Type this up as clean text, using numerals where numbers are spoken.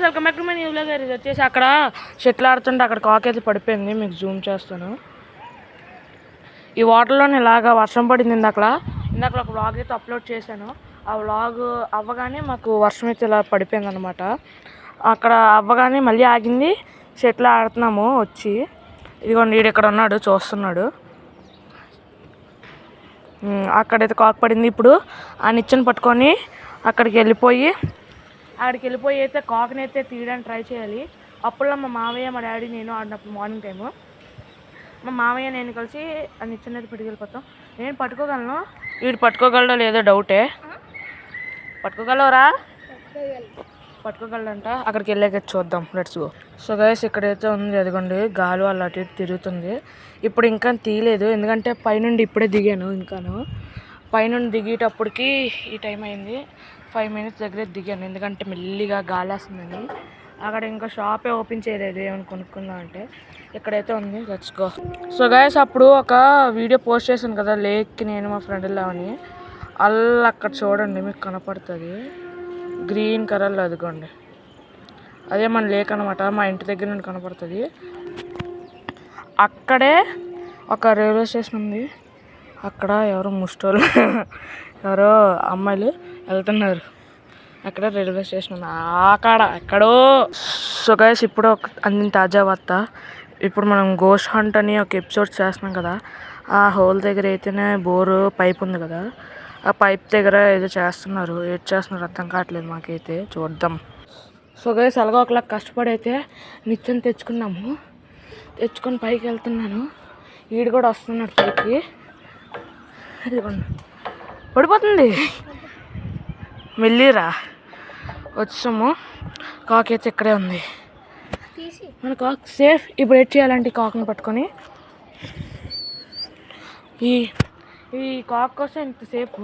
Welcome back to my new vlog. ఇది వచ్చేసి అక్కడ షటిల్ ఆడుతుంటే అక్కడ కాక్ అయితే పడిపోయింది. మీకు జూమ్ చేస్తాను. ఈ వాటర్లోనే ఇలాగా వర్షం పడింది. ఇందాక ఒక వ్లాగ్ అయితే అప్లోడ్ చేశాను. ఆ వ్లాగ్ అవ్వగానే మాకు వర్షం అయితే ఇలా పడిపోయింది అనమాట. అక్కడ అవ్వగానే మళ్ళీ ఆగింది. షటిల్ ఆడుతున్నాము వచ్చి. ఇదిగోండి వీడు ఇక్కడ ఉన్నాడు చూస్తున్నాడు. అక్కడైతే కాక్ పడింది. ఇప్పుడు ఆ నిచ్చెన పట్టుకొని అక్కడికి వెళ్ళిపోయి అయితే కాక్ని అయితే తీయడానికి ట్రై చేయాలి. అప్పుడు మా మామయ్య మా డాడీ నేను ఆడినప్పుడు మార్నింగ్ టైము మా మామయ్య నేను కలిసి ఆ నిచ్చెన అయితే పట్టుకెళ్ళిపోతాం. నేను పట్టుకోగలను, వీడు పట్టుకోగలడో లేదో డౌటే. పట్టుకోగలవరా? పట్టుకోగలంట. అక్కడికి వెళ్ళాక చూద్దాం. Let's go. సో గైస్ ఇక్కడైతే ఉంది, అదిగోండి గాలి వాళ్ళు అటు ఇటు తిరుగుతుంది. ఇప్పుడు ఇంకా తీయలేదు, ఎందుకంటే పైనుండి ఇప్పుడే దిగాను. ఇంకాను పైనుండి దిగేటప్పటికి ఈ టైం అయింది. 5 minutes దగ్గరే దిగాను, ఎందుకంటే మెల్లిగా గాలి వేస్తుందని. అక్కడ ఇంకా షాపే ఓపెన్ చేయలేదు ఏమైనా కొనుక్కుందాం అంటే. ఇక్కడైతే ఉంది, లెట్స్ గో. సో గైస్ అప్పుడు ఒక వీడియో పోస్ట్ చేశాను కదా లేక్కి నేను మా ఫ్రెండ్ వెళ్ళామని. అలా అక్కడ చూడండి మీకు కనపడుతుంది గ్రీన్ కలర్లో, అదిగోండి అదే మన లేక్ అనమాట. మా ఇంటి దగ్గర నుండి కనపడుతుంది. అక్కడే ఒక రైల్వే స్టేషన్ ఉంది. అక్కడ ఎవరో ముష్టోళ్ళు ఎవరో అమ్మాయిలు వెళ్తున్నారు. అక్కడ రైల్వే స్టేషన్ ఉంది అక్కడ ఎక్కడో. సో గైస్ ఇప్పుడు అందిన తాజా వార్త. ఇప్పుడు మనం గోస్ట్ హంట్ అని ఒక ఎపిసోడ్ చేస్తున్నాం కదా. ఆ హోల్ దగ్గర అయితేనే బోరు పైప్ ఉంది కదా, ఆ పైప్ దగ్గర ఏదో చేస్తున్నారు. ఏం చేస్తున్నారు అర్థం కావట్లేదు మాకైతే. చూద్దాం. సో గైస్ అలాగో ఒకలా కష్టపడి అయితే నిత్యం తెచ్చుకున్నాము. తెచ్చుకొని పైకి వెళ్తున్నాను. ఈడు కూడా వస్తున్నాడు పైకి. ఇదిగోండి పడిపోతుంది. మెల్లిరా వచ్చాము. కాక్ అయితే ఇక్కడే ఉంది. మన కాక్ సేఫ్. ఇప్పుడు ఏం చేయాలంటే కాక్ని పట్టుకొని ఈ కాక్ కోసం ఇంతసేపు